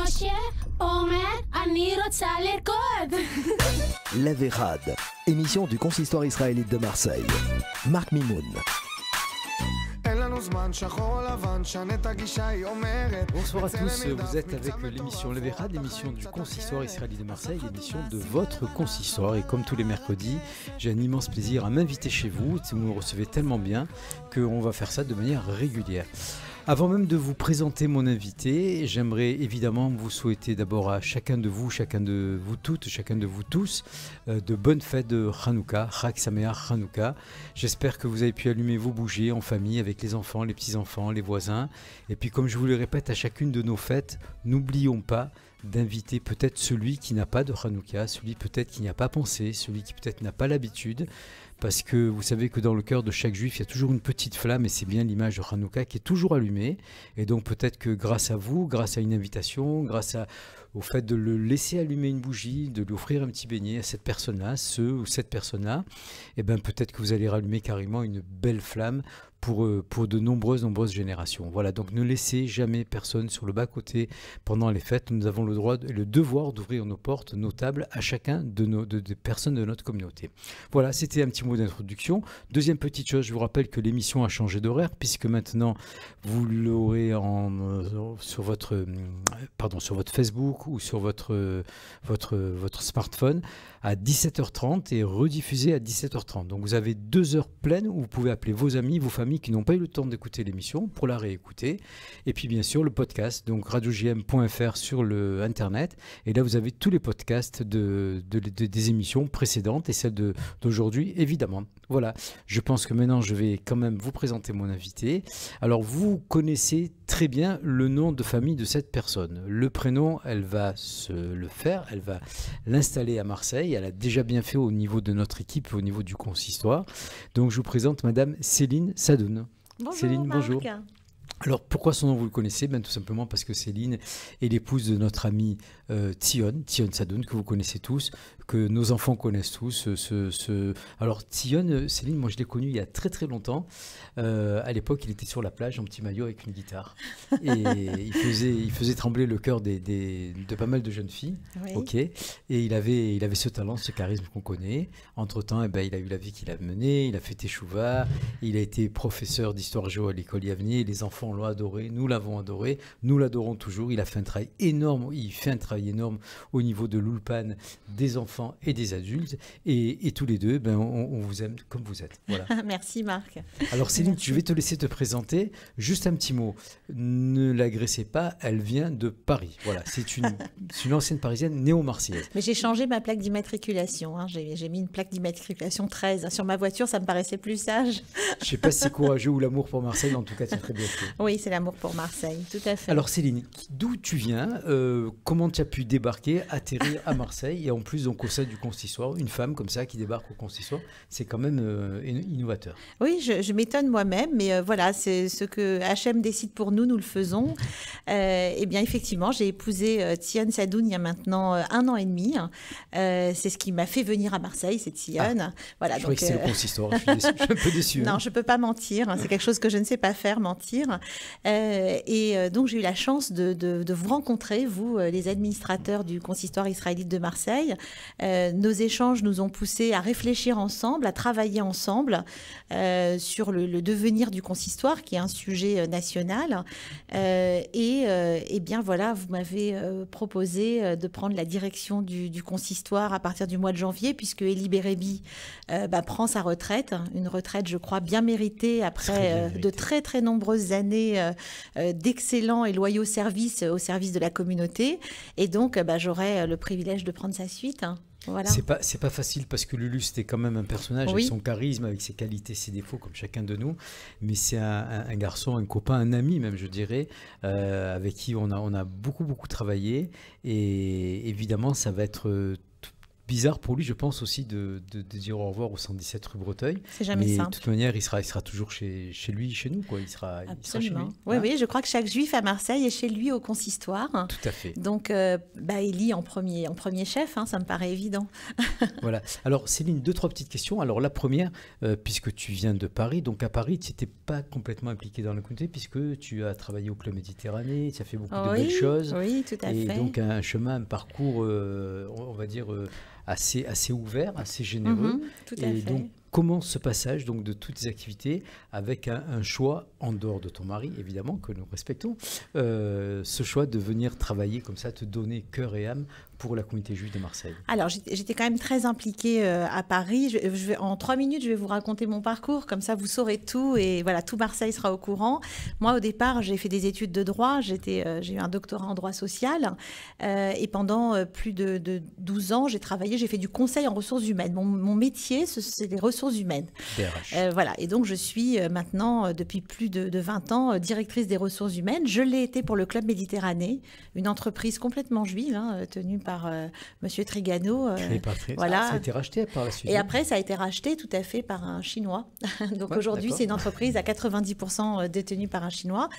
משה אומר אני רוצה לרקוד. L'Averad, émission du consistoire israélite de Marseille. Marc Mimoun. Bonsoir à tous, vous êtes avec l'émission L'Averad, l'émission du consistoire israélite de Marseille, l'émission de votre consistoire. Et comme tous les mercredis, j'ai un immense plaisir à m'inviter chez vous. Vous me recevez tellement bien qu'on va faire ça de manière régulière. Avant même de vous présenter mon invité, j'aimerais évidemment vous souhaiter d'abord à chacun de vous toutes, chacun de vous tous, de bonnes fêtes de Hanouka, Chag Sameach Hanouka. J'espère que vous avez pu allumer vos bougies en famille avec les enfants, les petits-enfants, les voisins. Et puis comme je vous le répète à chacune de nos fêtes, n'oublions pas d'inviter peut-être celui qui n'a pas de Hanouka, celui peut-être qui n'y a pas pensé, celui qui peut-être n'a pas l'habitude. Parce que vous savez que dans le cœur de chaque juif, il y a toujours une petite flamme et c'est bien l'image de Hanouka qui est toujours allumée. Et donc peut-être que grâce à vous, grâce à une invitation, au fait de le laisser allumer une bougie, de lui offrir un petit beignet à cette personne-là, cette personne-là, et bien peut-être que vous allez rallumer carrément une belle flamme pour de nombreuses générations. Voilà, donc ne laissez jamais personne sur le bas-côté pendant les fêtes. Nous avons le droit et le devoir d'ouvrir nos portes, nos tables à chacun des personnes de notre communauté. Voilà, c'était un petit mot d'introduction. Deuxième petite chose, je vous rappelle que l'émission a changé d'horaire puisque maintenant vous l'aurez sur votre Facebook ou sur votre smartphone à 17h30 et rediffusé à 17h30. Donc vous avez 2 heures pleines où vous pouvez appeler vos amis, vos familles qui n'ont pas eu le temps d'écouter l'émission pour la réécouter. Et puis bien sûr le podcast, donc radiojm.fr sur le internet. Et là vous avez tous les podcasts des émissions précédentes et celles d'aujourd'hui évidemment. Voilà, je pense que maintenant je vais quand même vous présenter mon invité. Alors vous connaissez très bien le nom de famille de cette personne. Le prénom, elle va elle va l'installer à Marseille. Elle a déjà bien fait au niveau de notre équipe, au niveau du consistoire. Donc je vous présente Madame Céline Sadoun. Bonjour, Céline, Marc. bonjour. Alors pourquoi son nom vous le connaissez? Tout simplement parce que Céline est l'épouse de notre ami Tzion Sadoun, que vous connaissez tous, que nos enfants connaissent tous. Alors Tzion, Céline, moi je l'ai connu il y a très très longtemps. À l'époque, il était sur la plage en petit maillot avec une guitare. Et il faisait trembler le cœur de pas mal de jeunes filles. Oui. Ok. Et il avait ce talent, ce charisme qu'on connaît. Entre-temps, il a eu la vie qu'il a menée, il a fait Teshuvah, il a été professeur d'histoire géo à l'école Yavneh. Les enfants l'ont adoré, nous l'avons adoré, nous l'adorons toujours. Il a fait un travail énorme, au niveau de l'Ulpan, des enfants et des adultes. Et tous les deux, on vous aime comme vous êtes. Voilà. Merci Marc. Alors Céline, je vais te laisser te présenter. Juste un petit mot. Ne l'agressez pas, elle vient de Paris. Voilà, c'est une ancienne parisienne néo-marseillaise. Mais j'ai changé ma plaque d'immatriculation. J'ai mis une plaque d'immatriculation 13. Sur ma voiture, ça me paraissait plus sage. Je ne sais pas si c'est courageux ou l'amour pour Marseille, en tout cas, c'est très bien fait. Oui, c'est l'amour pour Marseille, tout à fait. Alors Céline, d'où tu viens? Comment tu as pu débarquer, atterrir à Marseille et en plus donc au sein du consistoire, une femme comme ça qui débarque au consistoire, c'est quand même innovateur. Oui, je m'étonne moi-même, mais voilà, c'est ce que Hachem décide pour nous, nous le faisons. Eh bien, effectivement, j'ai épousé Tzion Sadoun il y a maintenant 1 an et demi. C'est ce qui m'a fait venir à Marseille, c'est Tzion. Voilà, Je croyais que c'est le consistoire, je suis un peu déçu. Non, je ne peux pas mentir, c'est quelque chose que je ne sais pas faire, mentir. Donc, j'ai eu la chance de vous rencontrer, vous, les administrateurs du consistoire israélite de Marseille. Nos échanges nous ont poussés à réfléchir ensemble, à travailler ensemble sur le devenir du consistoire, qui est un sujet national. Et bien voilà, vous m'avez proposé de prendre la direction du consistoire à partir du mois de janvier, puisque Eli Bérébi prend sa retraite, une retraite, je crois, bien méritée après de très très nombreuses années d'excellents et loyaux services au service de la communauté. Et donc, j'aurai le privilège de prendre sa suite. Voilà. C'est pas facile parce que Lulu c'était quand même un personnage avec son charisme, avec ses qualités, ses défauts comme chacun de nous, mais c'est un garçon, un copain, un ami même je dirais, avec qui on a beaucoup travaillé et évidemment ça va être bizarre pour lui, je pense aussi, de dire au revoir au 117 rue Breteuil. C'est jamais Mais simple. de toute manière, il sera toujours chez lui, chez nous, quoi. Il sera chez lui. Absolument. Oui, oui, je crois que chaque juif à Marseille est chez lui au consistoire. Tout à fait. Donc, Élie en premier chef, ça me paraît évident. Voilà. Alors, Céline, 2-3 petites questions. Alors, la première, puisque tu viens de Paris, donc à Paris, tu n'étais pas complètement impliqué dans la communauté, puisque tu as travaillé au Club Méditerranée, tu as fait beaucoup de belles choses. Oui, tout à fait. Et donc, un chemin, un parcours, on va dire, assez ouvert, assez généreux. Tout à fait. Donc, comment ce passage donc, de toutes tes activités, avec un choix, en dehors de ton mari, évidemment, que nous respectons, ce choix de venir travailler comme ça, te donner cœur et âme pour la communauté juive de Marseille? Alors, j'étais quand même très impliquée à Paris. En 3 minutes, je vais vous raconter mon parcours. Comme ça, vous saurez tout. Et voilà, tout Marseille sera au courant. Moi, au départ, j'ai fait des études de droit. J'ai eu un doctorat en droit social. Et pendant plus de 12 ans, j'ai fait du conseil en ressources humaines. Mon métier, c'est les ressources humaines. DRH. Voilà. Et donc, je suis maintenant, depuis plus de 20 ans, directrice des ressources humaines. Je l'ai été pour le Club Méditerranée, une entreprise complètement juive, tenue par Monsieur Trigano. Voilà. Ça a été racheté par la suite. Et après, ça a été racheté tout à fait par un Chinois. Donc aujourd'hui, c'est une entreprise à 90% détenue par un Chinois.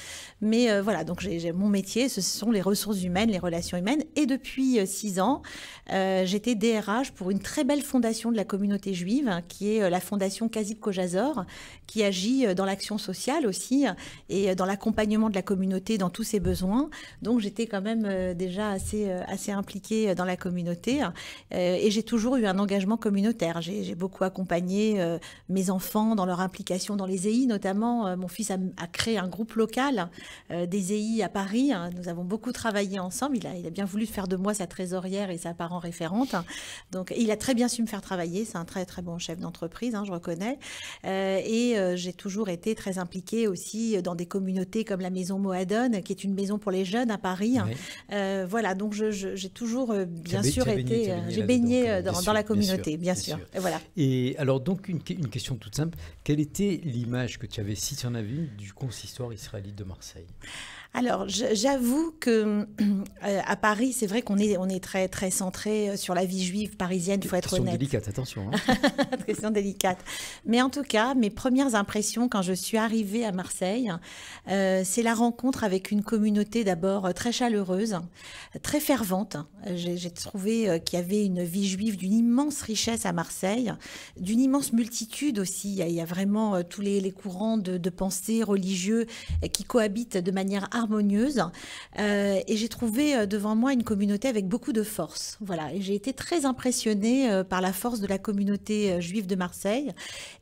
Mais voilà, donc mon métier, ce sont les ressources humaines, les relations humaines. Et depuis 6 ans, j'étais DRH pour une très belle fondation de la communauté juive, qui est la fondation Kazib Kojazor, qui agit dans l'action sociale aussi et dans l'accompagnement de la communauté dans tous ses besoins. Donc j'étais quand même déjà assez impliquée dans la communauté et j'ai toujours eu un engagement communautaire. J'ai beaucoup accompagné mes enfants dans leur implication dans les EI, notamment. Mon fils a créé un groupe local des EI à Paris. Nous avons beaucoup travaillé ensemble. Il a bien voulu faire de moi sa trésorière et sa parent référente. Donc, il a très bien su me faire travailler. C'est un très, très bon chef d'entreprise, je reconnais. Et j'ai toujours été très impliquée aussi dans des communautés comme la Maison Moadone, qui est une maison pour les jeunes à Paris. Oui. Voilà, donc j'ai toujours bien sûr été... J'ai baigné dans la communauté, bien sûr. Et voilà. Et alors donc une question toute simple, quelle était l'image que tu avais, si tu en avais une, du consistoire israélite de Marseille? Alors, j'avoue que à Paris, c'est vrai qu'on est très très centré sur la vie juive parisienne. Il faut être honnête. Question délicate, attention. Question délicate. Mais en tout cas, mes premières impressions quand je suis arrivée à Marseille, c'est la rencontre avec une communauté d'abord très chaleureuse, très fervente. J'ai trouvé qu'il y avait une vie juive d'une immense richesse à Marseille, d'une immense multitude aussi. Il y a vraiment tous les courants de pensée religieux qui cohabitent de manière harmonieuse. Et j'ai trouvé devant moi une communauté avec beaucoup de force. Voilà. Et j'ai été très impressionnée par la force de la communauté juive de Marseille,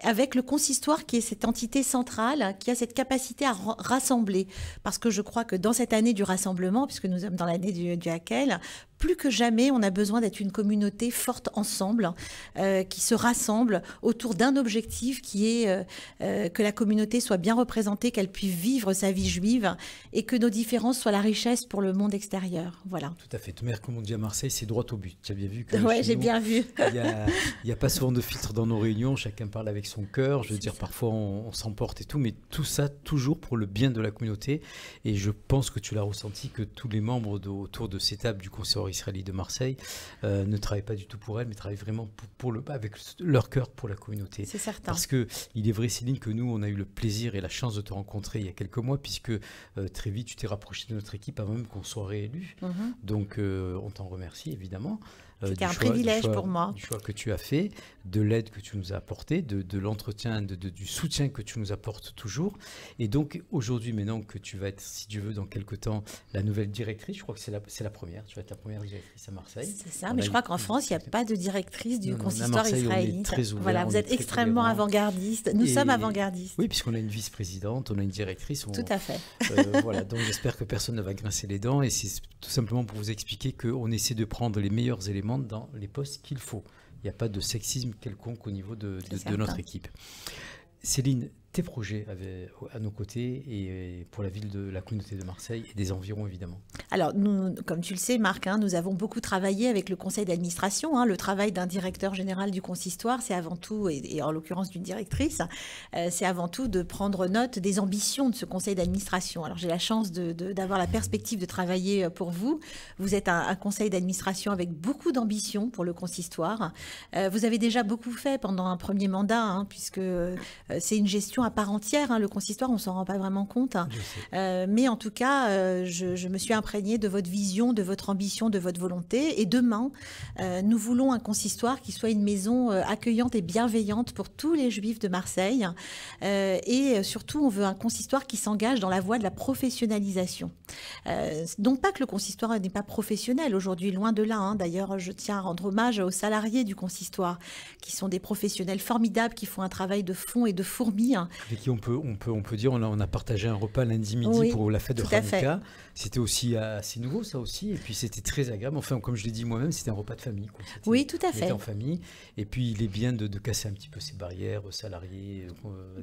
avec le consistoire qui est cette entité centrale, qui a cette capacité à rassembler. Parce que je crois que dans cette année du rassemblement, puisque nous sommes dans l'année du Hakel, plus que jamais, on a besoin d'être une communauté forte ensemble, qui se rassemble autour d'un objectif qui est que la communauté soit bien représentée, qu'elle puisse vivre sa vie juive et que nos différences soient la richesse pour le monde extérieur. Voilà. Tout à fait. De manière, comme on dit à Marseille, c'est droit au but. Tu as bien vu que oui, j'ai bien vu. Il n'y a pas souvent de filtre dans nos réunions. Chacun parle avec son cœur. Je veux dire, parfois on s'emporte et tout, mais tout ça toujours pour le bien de la communauté. Et je pense que tu l'as ressenti, que tous les membres autour de cette table du consistoire israélite de Marseille ne travaillent pas du tout pour elle, mais travaillent vraiment avec leur cœur pour la communauté. C'est certain. Parce que il est vrai, Céline, que nous, on a eu le plaisir et la chance de te rencontrer il y a quelques mois, puisque très vite, tu t'es rapproché de notre équipe avant même qu'on soit réélu. Donc, on t'en remercie, évidemment. C'était un privilège pour moi. Du choix que tu as fait, de l'aide que tu nous as apportée, de l'entretien, du soutien que tu nous apportes toujours. Et donc, aujourd'hui, maintenant que tu vas être, si tu veux, dans quelques temps, la nouvelle directrice, je crois que c'est la première, tu vas être la première directrice à Marseille. C'est ça, mais je crois qu'en France, il n'y a pas de directrice du consistoire israélite. On est très ouvert, voilà, vous êtes extrêmement avant-gardiste. Nous sommes avant-gardistes. Oui, puisqu'on a une vice-présidente, on a une directrice. Tout à fait. Voilà, donc j'espère que personne ne va grincer les dents. Et c'est tout simplement pour vous expliquer qu'on essaie de prendre les meilleurs éléments dans les postes qu'il faut. Il n'y a pas de sexisme quelconque au niveau de notre équipe. Céline, tes projets à nos côtés et pour la ville de la communauté de Marseille et des environs évidemment. Alors, nous, comme tu le sais, Marc, nous avons beaucoup travaillé avec le conseil d'administration. Le travail d'un directeur général du consistoire, c'est avant tout, et en l'occurrence d'une directrice, c'est avant tout de prendre note des ambitions de ce conseil d'administration. Alors, j'ai la chance d'avoir la perspective de travailler pour vous. Vous êtes un conseil d'administration avec beaucoup d'ambition pour le consistoire. Vous avez déjà beaucoup fait pendant un premier mandat, puisque c'est une gestion à part entière. Le consistoire, on ne s'en rend pas vraiment compte. Mais en tout cas, je me suis imprégnée de votre vision, de votre ambition, de votre volonté. Et demain, nous voulons un consistoire qui soit une maison accueillante et bienveillante pour tous les Juifs de Marseille. Et surtout, on veut un consistoire qui s'engage dans la voie de la professionnalisation. Donc pas que le consistoire n'est pas professionnel aujourd'hui, loin de là. D'ailleurs, je tiens à rendre hommage aux salariés du consistoire, qui sont des professionnels formidables, qui font un travail de fond et de fourmi. Avec qui on peut dire, on a partagé un repas lundi midi pour la fête de Hanouka. C'était aussi assez nouveau, ça aussi. Et puis, c'était très agréable. Enfin, comme je l'ai dit moi-même, c'était un repas de famille. Oui, tout à fait. On était en famille. Et puis, il est bien de casser un petit peu ces barrières salariés,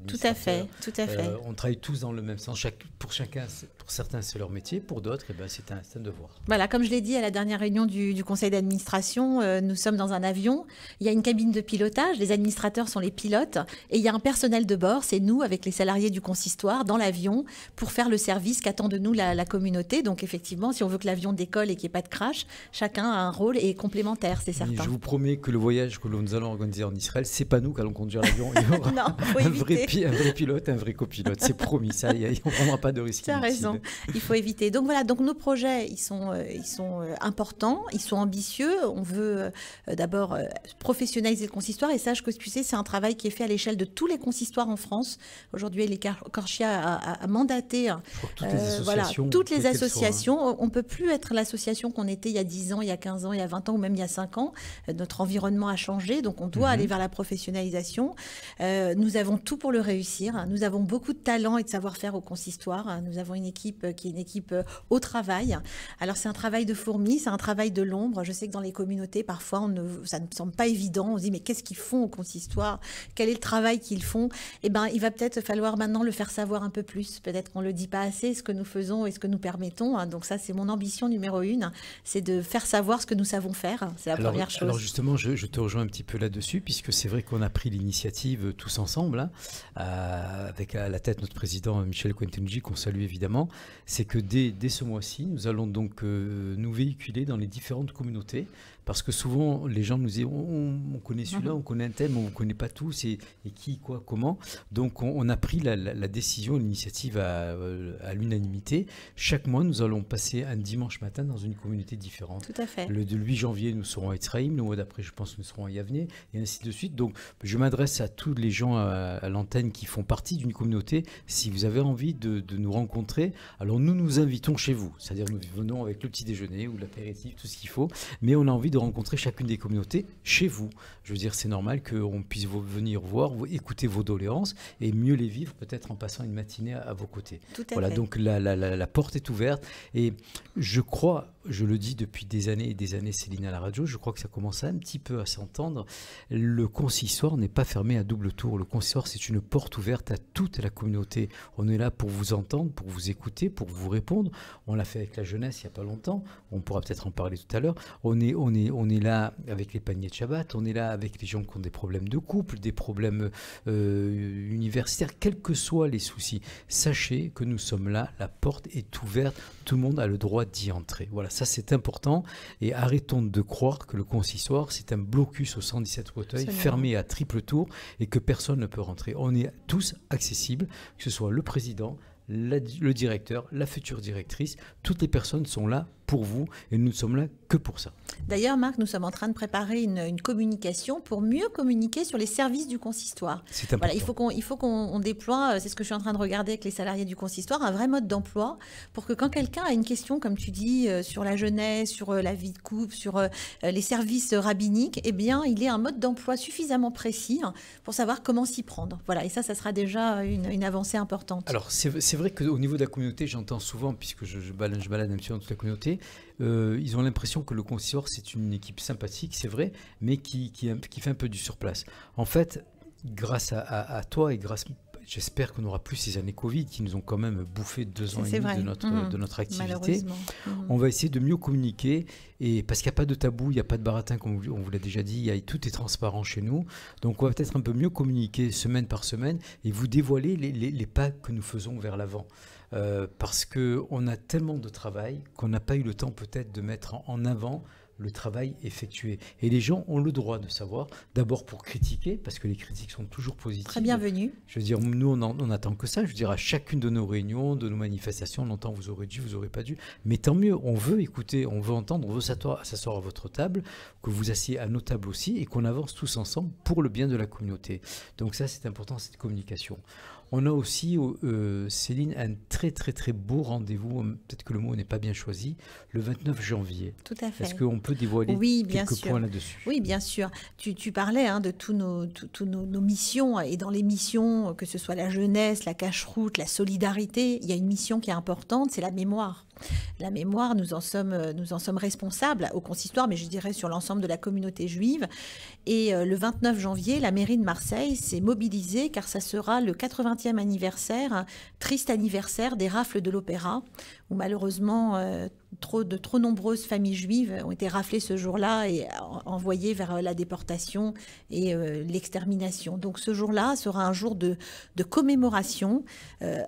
tout à fait, tout à fait. On travaille tous dans le même sens. Pour certains, c'est leur métier. Pour d'autres, c'est un devoir. Voilà, comme je l'ai dit à la dernière réunion du conseil d'administration, nous sommes dans un avion. Il y a une cabine de pilotage. Les administrateurs sont les pilotes. Et il y a un personnel de bord. C'est nous, avec les salariés du consistoire, dans l'avion, pour faire le service qu'attend de nous la communauté. Donc effectivement, si on veut que l'avion décolle et qu'il n'y ait pas de crash, chacun a un rôle et est complémentaire, c'est certain. Et je vous promets que le voyage que nous allons organiser en Israël, c'est pas nous qui allons conduire l'avion. Il y aura non, un vrai pilote, un vrai copilote. C'est promis, ça. On ne prendra pas de risques. Tu as raison. Il faut éviter. Donc voilà, donc nos projets, ils sont importants, ils sont ambitieux. On veut d'abord professionnaliser le consistoire. Et sache que tu sais, c'est un travail qui est fait à l'échelle de tous les consistoires en France. Aujourd'hui, les Corchia a mandaté toutes les associations. On ne peut plus être l'association qu'on était il y a 10 ans, il y a 15 ans, il y a 20 ans ou même il y a 5 ans. Notre environnement a changé, donc on doit aller vers la professionnalisation. Nous avons tout pour le réussir. Nous avons beaucoup de talent et de savoir-faire au consistoire. Nous avons une équipe qui est une équipe au travail. Alors c'est un travail de fourmi, c'est un travail de l'ombre. Je sais que dans les communautés, parfois, ça ne semble pas évident. On se dit, mais qu'est-ce qu'ils font au consistoire? Quel est le travail qu'ils font? Eh bien, il va peut-être falloir maintenant le faire savoir un peu plus. Peut-être qu'on ne le dit pas assez, ce que nous faisons et ce que nous permettons. Donc ça, c'est mon ambition numéro 1, c'est de faire savoir ce que nous savons faire. C'est la première chose. Alors justement, je te rejoins un petit peu là-dessus, puisque c'est vrai qu'on a pris l'initiative tous ensemble, avec à la tête notre président Michel Cointenji, qu'on salue évidemment. C'est que dès ce mois-ci, nous allons donc nous véhiculer dans les différentes communautés. Parce que souvent, les gens nous disent on connaît celui-là, on connaît un thème, on ne connaît pas tous, et qui, quoi, comment. Donc, on a pris la décision, l'initiative à l'unanimité. Chaque mois, nous allons passer un dimanche matin dans une communauté différente. Tout à fait. Le 8 janvier, nous serons à Etzraïm. Le mois d'après, je pense, nous serons à Yavne, et ainsi de suite. Donc, je m'adresse à tous les gens à l'antenne qui font partie d'une communauté. Si vous avez envie de nous rencontrer, alors nous invitons chez vous. C'est-à-dire, nous venons avec le petit déjeuner ou l'apéritif, tout ce qu'il faut. Mais on a envie de rencontrer chacune des communautés chez vous. Je veux dire, c'est normal qu'on puisse venir voir, écouter vos doléances et mieux les vivre, peut-être en passant une matinée à vos côtés. Tout à voilà, fait. donc la porte est ouverte. Et je crois, je le dis depuis des années et des années, Céline, à la radio, je crois que ça commence un petit peu à s'entendre. Le consistoire n'est pas fermé à double tour. Le consistoire, c'est une porte ouverte à toute la communauté. On est là pour vous entendre, pour vous écouter, pour vous répondre. On l'a fait avec la jeunesse il n'y a pas longtemps. On pourra peut-être en parler tout à l'heure. On est là avec les paniers de Shabbat, on est là avec les gens qui ont des problèmes de couple, des problèmes universitaires, quels que soient les soucis. Sachez que nous sommes là, la porte est ouverte, tout le monde a le droit d'y entrer. Voilà, ça c'est important. Et arrêtons de croire que le consistoire, c'est un blocus au 117 Auteuil, fermé à triple tour et que personne ne peut rentrer. On est tous accessibles, que ce soit le président, le directeur, la future directrice, toutes les personnes sont là pour vous et nous ne sommes là que pour ça. D'ailleurs, Marc, nous sommes en train de préparer une communication pour mieux communiquer sur les services du consistoire. C'est important. Voilà, il faut qu'on déploie, c'est ce que je suis en train de regarder avec les salariés du consistoire, un vrai mode d'emploi pour que quand quelqu'un a une question, comme tu dis, sur la jeunesse, sur la vie de couple, sur les services rabbiniques, eh bien, il ait un mode d'emploi suffisamment précis pour savoir comment s'y prendre. Voilà, et ça sera déjà une avancée importante. Alors, c'est vrai qu'au niveau de la communauté, j'entends souvent, puisque je balade un petit peu dans toute la communauté, ils ont l'impression que le consistoire, c'est une équipe sympathique, c'est vrai, mais qui fait un peu du surplace. En fait, grâce à toi et grâce j'espère qu'on n'aura plus ces années Covid qui nous ont quand même bouffé 2 ans et demi de notre activité. On va essayer de mieux communiquer, et parce qu'il n'y a pas de tabou, il n'y a pas de baratin, comme on vous l'a déjà dit, tout est transparent chez nous. Donc on va peut-être un peu mieux communiquer semaine par semaine et vous dévoiler les pas que nous faisons vers l'avant. Parce qu'on a tellement de travail qu'on n'a pas eu le temps peut-être de mettre en avant le travail effectué. Et les gens ont le droit de savoir, d'abord pour critiquer, parce que les critiques sont toujours positives. Très bienvenue. Je veux dire, nous, on attend que ça. Je veux dire, à chacune de nos réunions, de nos manifestations, on entend vous aurez dû, vous aurez pas dû. Mais tant mieux, on veut écouter, on veut entendre, on veut s'asseoir à votre table, que vous asseyez à nos tables aussi, et qu'on avance tous ensemble pour le bien de la communauté. Donc ça, c'est important, cette communication. On a aussi, Céline, un très très très beau rendez-vous, peut-être que le mot n'est pas bien choisi, le 29 janvier. Tout à fait. Est-ce qu'on peut dévoiler quelques points là-dessus? Oui, bien sûr. Tu parlais de tous nos missions, et dans les missions, que ce soit la jeunesse, la cache-route, la solidarité, il y a une mission qui est importante, c'est la mémoire. La mémoire, nous en sommes responsables au consistoire, mais je dirais sur l'ensemble de la communauté juive. Et le 29 janvier, la mairie de Marseille s'est mobilisée car ça sera le 80e anniversaire, triste anniversaire des rafles de l'Opéra, où malheureusement de trop nombreuses familles juives ont été raflées ce jour-là et envoyées vers la déportation et l'extermination. Donc ce jour-là sera un jour de commémoration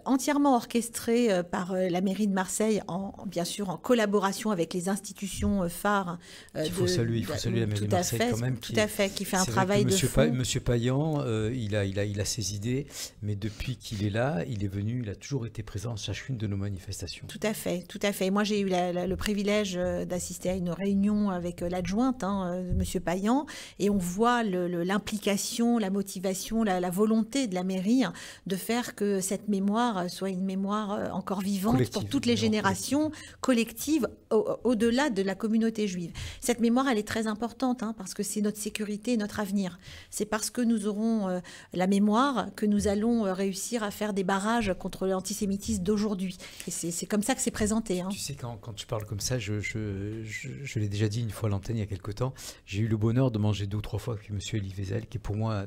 entièrement orchestré par la mairie de Marseille, bien sûr en collaboration avec les institutions phares. Il faut saluer la mairie de Marseille quand même. Tout à fait, qui fait un travail de fond. Monsieur Payan, il a ses idées, mais depuis qu'il est là, il est venu, il a toujours été présent à chacune de nos manifestations. Tout à fait, tout à fait. Moi, j'ai eu le privilège d'assister à une réunion avec l'adjointe, Monsieur Payan, et on voit l'implication, la motivation, la volonté de la mairie de faire que cette mémoire soit une mémoire encore vivante collective, pour toutes les générations, collective, au-delà de la communauté juive. Cette mémoire, elle est très importante, parce que c'est notre sécurité et notre avenir. C'est parce que nous aurons la mémoire que nous allons réussir à faire des barrages contre l'antisémitisme d'aujourd'hui. Et c'est comme ça que c'est présenté. Tu sais, quand tu parles comme ça, je l'ai déjà dit une fois à l'antenne il y a quelque temps, j'ai eu le bonheur de manger 2 ou 3 fois avec M. Elie Wiesel, qui pour moi,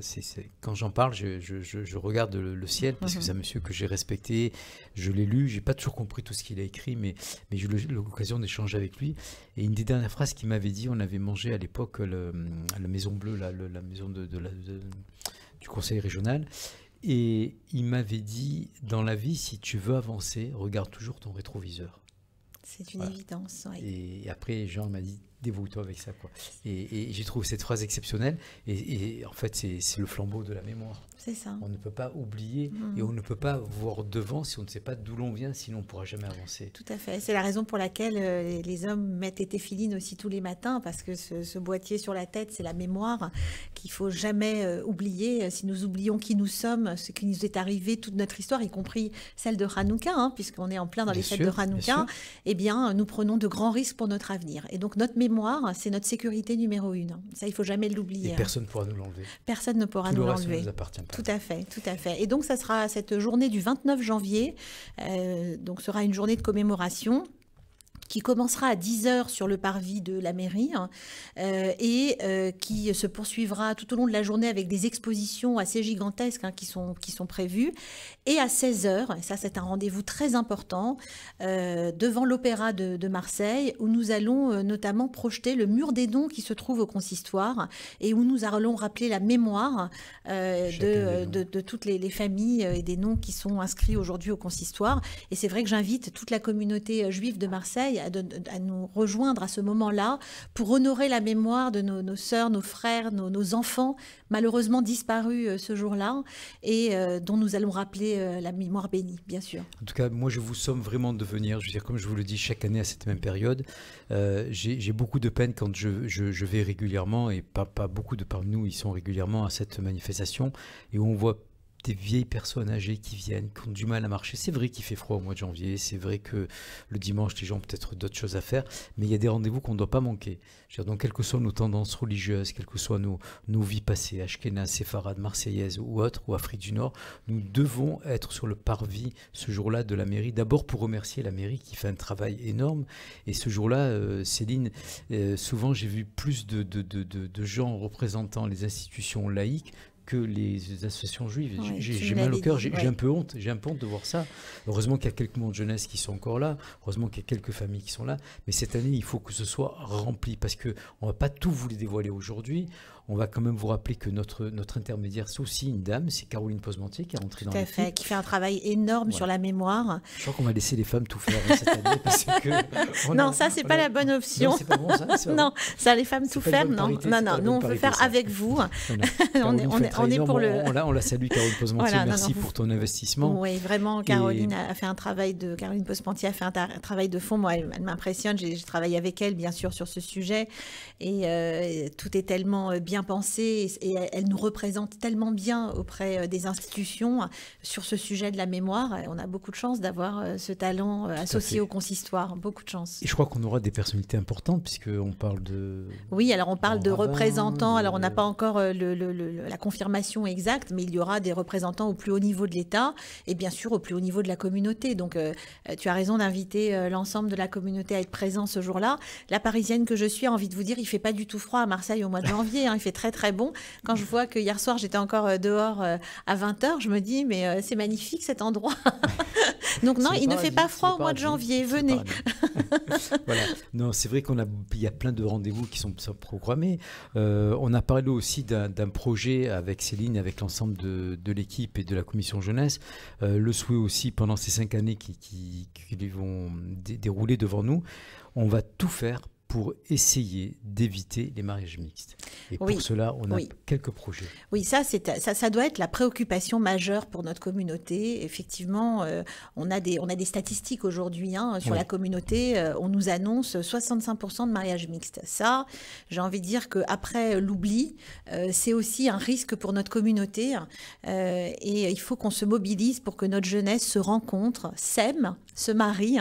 quand j'en parle, je regarde le ciel, parce que c'est un monsieur que j'ai respecté, je l'ai lu, j'ai pas toujours compris tout ce qu'il a écrit, mais j'ai eu l'occasion d'échanger avec lui. Et une des dernières phrases qu'il m'avait dit, on avait mangé à l'époque à la Maison Bleue, la maison du conseil régional, et il m'avait dit, dans la vie, si tu veux avancer, regarde toujours ton rétroviseur. C'est une évidence. Oui. Et après, Jean m'a dit, dévoue-toi avec ça, quoi. Et j'ai trouvé cette phrase exceptionnelle. Et en fait, c'est le flambeau de la mémoire. C'est ça. On ne peut pas oublier et on ne peut pas voir devant si on ne sait pas d'où l'on vient, sinon on ne pourra jamais avancer. Tout à fait. C'est la raison pour laquelle les hommes mettent les téphilines aussi tous les matins, parce que ce boîtier sur la tête, c'est la mémoire qu'il ne faut jamais oublier. Si nous oublions qui nous sommes, ce qui nous est arrivé, toute notre histoire, y compris celle de Hanouka, puisqu'on est en plein dans les fêtes de Hanouka, eh bien, nous prenons de grands risques pour notre avenir. Et donc, notre mémoire, c'est notre sécurité numéro 1. Ça, il ne faut jamais l'oublier. Et personne ne pourra nous l'enlever. Personne ne pourra nous l'enlever. Tout le reste ne nous appartient pas. Tout à fait, tout à fait. Et donc, ça sera cette journée du 29 janvier. Donc, sera une journée de commémoration qui commencera à 10h sur le parvis de la mairie et qui se poursuivra tout au long de la journée avec des expositions assez gigantesques qui sont prévues. Et à 16h, et ça c'est un rendez-vous très important, devant l'Opéra de Marseille, où nous allons notamment projeter le mur des dons qui se trouve au consistoire et où nous allons rappeler la mémoire de toutes les familles et des noms qui sont inscrits aujourd'hui au consistoire. Et c'est vrai que j'invite toute la communauté juive de Marseille à nous rejoindre à ce moment-là pour honorer la mémoire de nos sœurs, nos frères, nos enfants malheureusement disparus ce jour-là et dont nous allons rappeler la mémoire bénie, bien sûr. En tout cas, moi je vous somme vraiment de venir. Je veux dire, comme je vous le dis chaque année à cette même période, j'ai beaucoup de peine quand je vais régulièrement, et pas beaucoup de parmi nous, ils sont régulièrement à cette manifestation, et où on voit des vieilles personnes âgées qui viennent, qui ont du mal à marcher. C'est vrai qu'il fait froid au mois de janvier, c'est vrai que le dimanche, les gens ont peut-être d'autres choses à faire, mais il y a des rendez-vous qu'on ne doit pas manquer. Je veux dire, donc, quelles que soient nos tendances religieuses, quelles que soient nos vies passées, Ashkénazes, séfarades, marseillaises ou autres, ou Afrique du Nord, nous devons être sur le parvis ce jour-là de la mairie, d'abord pour remercier la mairie qui fait un travail énorme. Et ce jour-là, Céline, souvent j'ai vu plus de gens représentant les institutions laïques que les associations juives. Ouais, J'ai mal au cœur, j'ai ouais. un peu honte de voir ça. Heureusement qu'il y a quelques mondes de jeunesse qui sont encore là, heureusement qu'il y a quelques familles qui sont là, mais cette année, il faut que ce soit rempli, parce qu'on ne va pas tout vous les dévoiler aujourd'hui. On va quand même vous rappeler que notre intermédiaire, c'est aussi une dame, c'est Caroline Posmentier qui est rentrée dans Tout à l'équipe. fait, qui fait un travail énorme sur la mémoire. Je crois qu'on va laisser les femmes tout faire cette année, parce que... Non, ça, c'est pas la bonne option. Non, c'est pas bon, ça, c'est pas Non, bon. ça, les femmes C'est tout pas faire, une bonne non. parité, Non, c'est pas non, la nous, bonne on veut parité, faire ça. avec vous. Voilà. Caroline fait un On est travail pour le... énorme. On la salue, Caroline Posmentier. Voilà, non, Merci non, pour ton investissement. Oui, vraiment, Caroline a fait un travail de... Caroline Posmentier a fait un travail de fond. Moi, elle m'impressionne. J'ai travaillé avec elle, bien sûr, sur ce sujet. Et tout est tellement bien pensé. Et elle nous représente tellement bien auprès des institutions sur ce sujet de la mémoire. On a beaucoup de chance d'avoir ce talent associé au consistoire. Beaucoup de chance. Et je crois qu'on aura des personnalités importantes, puisqu'on parle de... Oui, alors on parle de rabbin, représentants. Alors on n'a pas encore la confirmation exacte, mais il y aura des représentants au plus haut niveau de l'État et bien sûr au plus haut niveau de la communauté. Donc tu as raison d'inviter l'ensemble de la communauté à être présent ce jour-là. La Parisienne que je suis a envie de vous dire, il fait pas du tout froid à Marseille au mois de janvier. Il fait très très bon. Quand je vois que hier soir j'étais encore dehors à 20h, je me dis mais c'est magnifique cet endroit. Donc non, il ne fait pas froid au mois de janvier. Venez. Voilà. Non, c'est vrai il y a plein de rendez-vous qui sont programmés. On a parlé aussi d'un projet avec Céline, avec l'ensemble de l'équipe et de la commission jeunesse. Le souhait aussi pendant ces 5 années qui vont dérouler devant nous, on va tout faire pour essayer d'éviter les mariages mixtes. Et pour cela, on a quelques projets. Oui, ça doit être la préoccupation majeure pour notre communauté. Effectivement, on a des statistiques aujourd'hui sur la communauté. On nous annonce 65% de mariages mixtes. Ça, j'ai envie de dire qu'après l'oubli, c'est aussi un risque pour notre communauté. Et il faut qu'on se mobilise pour que notre jeunesse se rencontre, s'aime, se marie.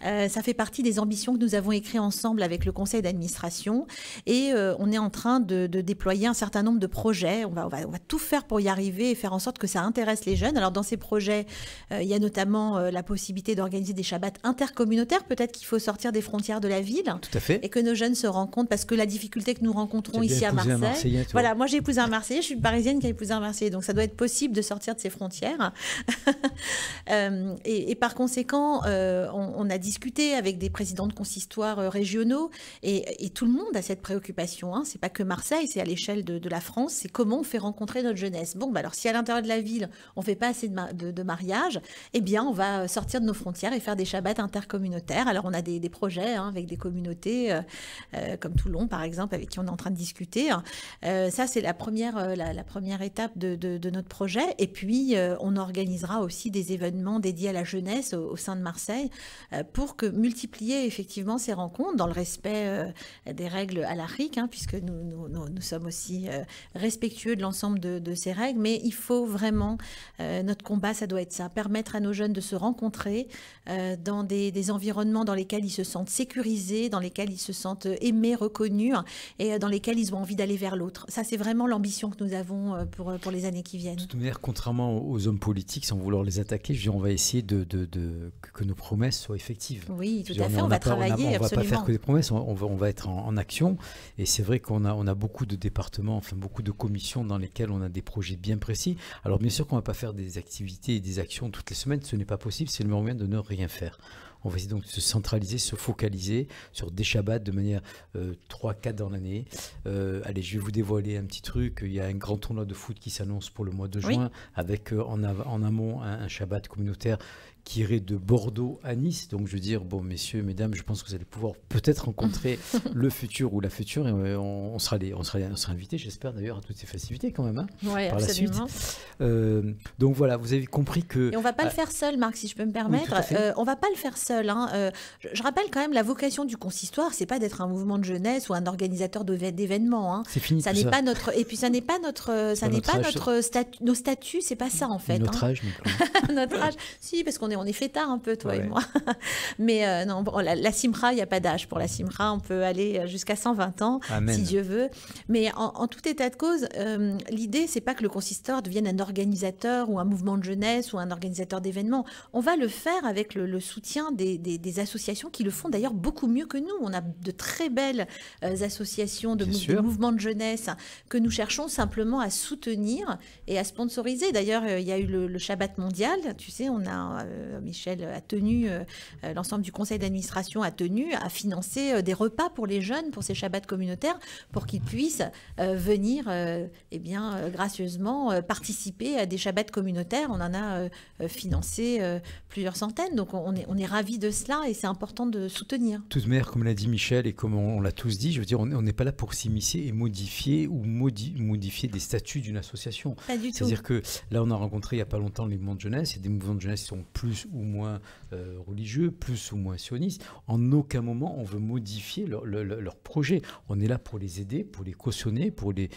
Ça fait partie des ambitions que nous avons écrites ensemble avec le conseil d'administration et on est en train de déployer un certain nombre de projets. On va tout faire pour y arriver et faire en sorte que ça intéresse les jeunes. Alors dans ces projets, il y a notamment la possibilité d'organiser des shabbats intercommunautaires. Peut-être qu'il faut sortir des frontières de la ville. Tout à fait. Et que nos jeunes se rencontrent parce que la difficulté que nous rencontrons ici à Marseille. Voilà, moi j'ai épousé un Marseillais, je suis une Parisienne qui a épousé un Marseillais. Donc ça doit être possible de sortir de ces frontières. Et par conséquent, on a discuté avec des présidents de consistoires régionaux et tout le monde a cette préoccupation. C'est pas que Marseille, c'est à l'échelle de la France. C'est comment on fait rencontrer notre jeunesse. Bon, alors si à l'intérieur de la ville, on fait pas assez de mariages, eh bien, on va sortir de nos frontières et faire des shabbats intercommunautaires. Alors, on a des projets avec des communautés comme Toulon, par exemple, avec qui on est en train de discuter. Ça, c'est la première étape de notre projet. Et puis, on organisera aussi des événements dédiés à la jeunesse au sein de Marseille pour multiplier effectivement ces rencontres dans le respect des règles halakhiques, puisque nous sommes aussi respectueux de l'ensemble de ces règles. Mais il faut vraiment, notre combat, ça doit être ça, permettre à nos jeunes de se rencontrer dans des environnements dans lesquels ils se sentent sécurisés, dans lesquels ils se sentent aimés, reconnus et dans lesquels ils ont envie d'aller vers l'autre. Ça, c'est vraiment l'ambition que nous avons pour les années qui viennent. De toute manière, contrairement aux hommes politiques, sans vouloir les attaquer, je veux dire, on va essayer que nos promesses soient effectives. Oui, tout à fait, on va travailler, on absolument. On va pas faire que des promesses, on va être en action. Et c'est vrai qu'on a beaucoup de départements, enfin beaucoup de commissions dans lesquelles on a des projets bien précis. Alors bien sûr qu'on ne va pas faire des activités et des actions toutes les semaines, ce n'est pas possible, c'est le meilleur moyen de ne rien faire. On va essayer donc de se centraliser, se focaliser sur des shabbats de manière 3-4 dans l'année. Allez, je vais vous dévoiler un petit truc. Il y a un grand tournoi de foot qui s'annonce pour le mois de juin, avec en amont un shabbat communautaire qui irait de Bordeaux à Nice. Donc je veux dire, bon, messieurs, mesdames, je pense que vous allez pouvoir peut-être rencontrer le futur ou la future. Et on sera invités, j'espère d'ailleurs, à toutes ces festivités quand même, oui, par absolument. La suite. Donc voilà, vous avez compris que... Et on ne va pas le faire seul, Marc, si je peux me permettre. Oui, on ne va pas le faire seul. Je rappelle quand même, la vocation du consistoire, c'est pas d'être un mouvement de jeunesse ou un organisateur d'événements. C'est fini ça tout n'est ça. pas notre... Et puis ça n'est pas notre... Ça n'est pas notre statut, nos statuts, c'est pas ça en fait. Notre âge non plus. Notre âge, si, parce qu'on est on est fêtards un peu, toi Ouais. et moi. Mais non, bon, la Simra, il n'y a pas d'âge pour la Simra. On peut aller jusqu'à 120 ans, Amen. si Dieu veut. Mais en tout état de cause, l'idée, c'est pas que le consistoire devienne un organisateur ou un mouvement de jeunesse ou un organisateur d'événements. On va le faire avec le soutien des associations qui le font d'ailleurs beaucoup mieux que nous. On a de très belles associations de Bien sûr. mouvements de jeunesse que nous cherchons simplement à soutenir et à sponsoriser. D'ailleurs, il y a eu le Shabbat mondial. Tu sais, Michel a tenu, l'ensemble du conseil d'administration a tenu à financer des repas pour les jeunes, pour ces Shabbats communautaires, pour qu'ils puissent venir, gracieusement participer à des Shabbats communautaires. On en a financé plusieurs centaines. Donc, on est ravis de cela et c'est important de soutenir. De toute manière, comme l'a dit Michel et comme on l'a tous dit, je veux dire, on n'est pas là pour s'immiscer et modifier modifier des statuts d'une association. Pas du tout. C'est-à-dire que là, on a rencontré il n'y a pas longtemps les mouvements de jeunesse. Il y a des mouvements de jeunesse qui sont plus ou moins religieux, plus ou moins sionistes. En aucun moment, on veut modifier leur projet. On est là pour les aider, pour les cautionner, pour les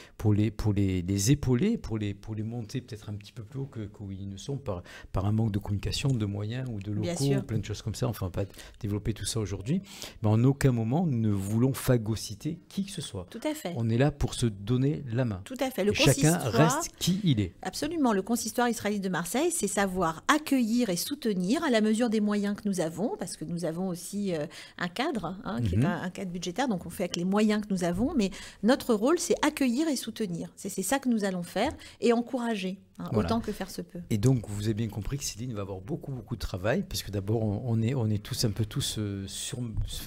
épauler, pour les monter peut-être un petit peu plus haut qu'où ils ne sont par un manque de communication, de moyens ou de locaux, plein de choses comme ça. Enfin, on va pas développer tout ça aujourd'hui. Mais en aucun moment, nous ne voulons phagocyter qui que ce soit. Tout à fait. On est là pour se donner la main. Tout à fait. Le chacun consistoire reste qui il est. Absolument. Le consistoire israélite de Marseille, c'est savoir accueillir et soutenir à la mesure des moyens que nous avons, parce que nous avons aussi un cadre, qui est un cadre budgétaire, donc on fait avec les moyens que nous avons, mais notre rôle, c'est accueillir et soutenir. C'est ça que nous allons faire et encourager, Voilà. autant que faire se peut. Et donc, vous avez bien compris que Céline va avoir beaucoup de travail, parce que d'abord, on est tous un peu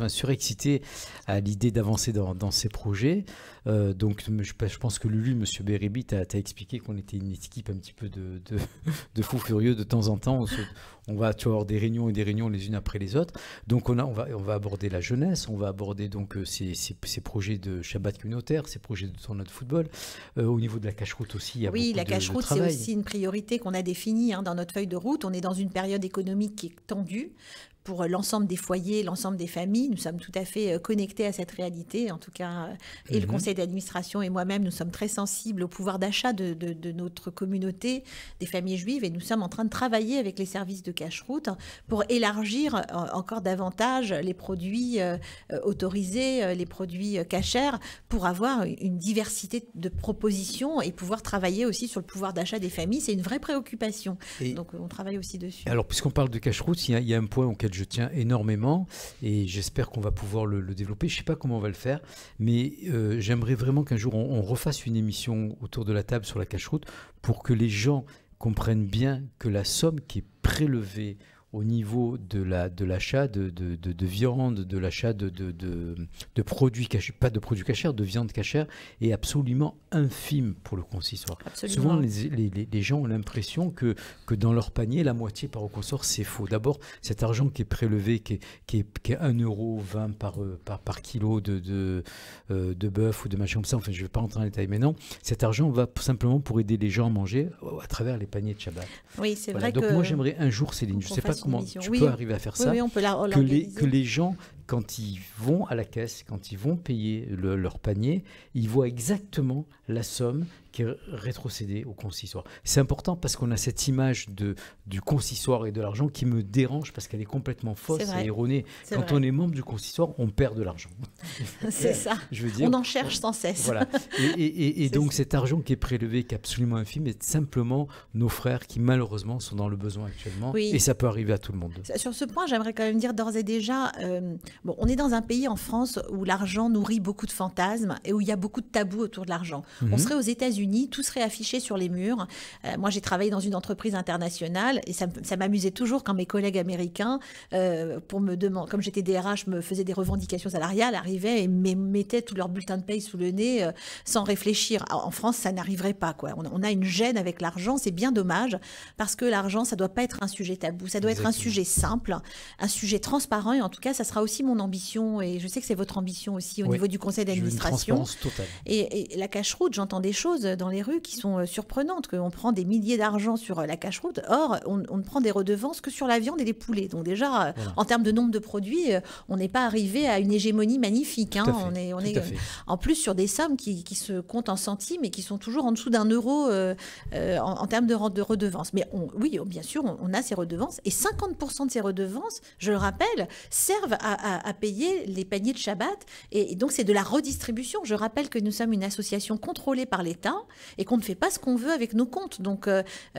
surexcités à l'idée d'avancer dans ces projets. Donc, je pense que Lulu, Monsieur Beribi, t'as expliqué qu'on était une équipe un petit peu de fous furieux de temps en temps. On va avoir des réunions et des réunions les unes après les autres. Donc, on va aborder la jeunesse, on va aborder donc ces projets de Shabbat communautaire, ces projets de tournoi de football. Au niveau de la cache-route aussi, il y a beaucoup la de cache-route, c'est travail. aussi une priorité qu'on a définie dans notre feuille de route. On est dans une période économique qui est tendue. Pour l'ensemble des foyers, l'ensemble des familles, nous sommes tout à fait connectés à cette réalité. En tout cas, et le conseil d'administration et moi-même, nous sommes très sensibles au pouvoir d'achat de notre communauté, des familles juives, et nous sommes en train de travailler avec les services de cache-route pour élargir encore davantage les produits autorisés, les produits cachers, pour avoir une diversité de propositions et pouvoir travailler aussi sur le pouvoir d'achat des familles. C'est une vraie préoccupation. Et donc, on travaille aussi dessus. alors, puisqu'on parle de cache-route, il y a un point auquel je tiens énormément et j'espère qu'on va pouvoir le développer. Je ne sais pas comment on va le faire, mais j'aimerais vraiment qu'un jour on refasse une émission autour de la table sur la cache-route pour que les gens comprennent bien que la somme qui est prélevée au niveau de l'achat de viande, de l'achat de produits cachés, pas de produits cachers, de viande cachère, est absolument infime pour le consistoire. Absolument. Souvent, les gens ont l'impression que dans leur panier, la moitié part au consistoire. C'est faux. D'abord, cet argent qui est prélevé, qui est 1,20 € par kilo de bœuf ou de machin comme ça, enfin, je ne vais pas rentrer dans les détails maintenant, cet argent va simplement pour aider les gens à manger à travers les paniers de Shabbat. Oui, c'est Voilà. vrai Donc que... moi, j'aimerais un jour, Céline, je ne sais pas comment tu peux arriver à faire ça, Oui, on peut que l'organiser. les gens, quand ils vont à la caisse, quand ils vont payer leur panier, ils voient exactement la somme qui est rétrocédée au consistoire. C'est important parce qu'on a cette image du consistoire et de l'argent qui me dérange parce qu'elle est complètement fausse et erronée. Quand on est membre du consistoire, on perd de l'argent. C'est ça. Je veux dire, on en cherche sans cesse. Voilà. Et donc cet argent qui est prélevé, qui est absolument infime, est simplement nos frères qui malheureusement sont dans le besoin actuellement. Oui. Et ça peut arriver à tout le monde. Sur ce point, j'aimerais quand même dire d'ores et déjà, on est dans un pays en France où l'argent nourrit beaucoup de fantasmes et où il y a beaucoup de tabous autour de l'argent. On serait aux États-Unis, tout serait affiché sur les murs. Moi, j'ai travaillé dans une entreprise internationale et ça m'amusait toujours quand mes collègues américains, pour me demander, comme j'étais DRH, me faisaient des revendications salariales, arrivaient et me mettaient tout leur bulletin de paye sous le nez sans réfléchir. En France, ça n'arriverait pas, quoi. On a une gêne avec l'argent, c'est bien dommage parce que l'argent, ça doit pas être un sujet tabou, ça doit être un sujet simple, un sujet transparent et en tout cas, ça sera aussi aussi mon ambition, et je sais que c'est votre ambition aussi au Oui. niveau du conseil Je veux une d'administration. transparence totale. Et la cache-route, j'entends des choses dans les rues qui sont surprenantes, qu'on prend des milliers d'argent sur la cache-route. Or, on ne prend des redevances que sur la viande et les poulets. Donc déjà, Voilà. en termes de nombre de produits, on n'est pas arrivé à une hégémonie magnifique. Hein. Tout à fait, On tout est à fait. en plus sur des sommes qui se comptent en centimes et qui sont toujours en dessous d'1 euro en termes de redevances. Mais oui, bien sûr, on a ces redevances. Et 50% de ces redevances, je le rappelle, servent à payer les paniers de Shabbat. Et donc, c'est de la redistribution. Je rappelle que nous sommes une association contrôlée par l'État et qu'on ne fait pas ce qu'on veut avec nos comptes. Donc,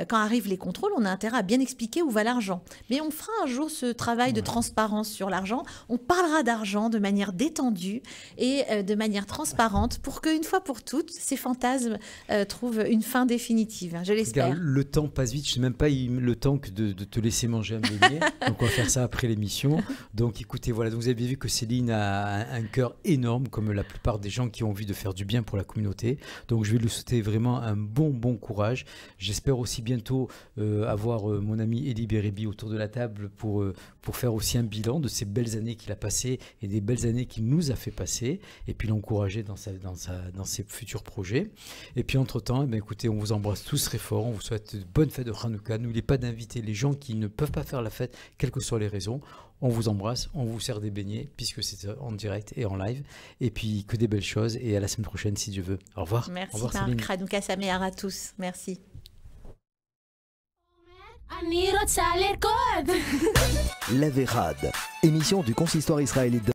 quand arrivent les contrôles, on a intérêt à bien expliquer où va l'argent. Mais on fera un jour ce travail de transparence sur l'argent. On parlera d'argent de manière détendue et de manière transparente pour qu'une fois pour toutes, ces fantasmes trouvent une fin définitive. Je l'espère. Regarde, le temps passe vite, je n'ai même pas eu le temps que de te laisser manger un beignet. Donc on va faire ça après l'émission. Donc écoutez, voilà, donc vous avez vu que Céline a un cœur énorme, comme la plupart des gens qui ont envie de faire du bien pour la communauté. Donc je vais lui souhaiter vraiment un bon courage. J'espère aussi bientôt avoir mon ami Elie Bérébi autour de la table pour faire aussi un bilan de ces belles années qu'il a passées et des belles années qu'il nous a fait passer, et puis l'encourager dans ses futurs projets. Et puis entre-temps, écoutez, on vous embrasse tous très fort, on vous souhaite de bonnes fêtes de Hanouka. N'oubliez pas d'inviter les gens qui ne peuvent pas faire la fête, quelles que soient les raisons. On vous embrasse, on vous sert des beignets, puisque c'est en direct et en live. Et puis que des belles choses, et à la semaine prochaine si Dieu veut. Au revoir. Merci Au revoir, Céline. Marc. Hanouka Sameach à tous. Merci. אני רוצה לרקוד! La Vérade, émission du consistoire israélite de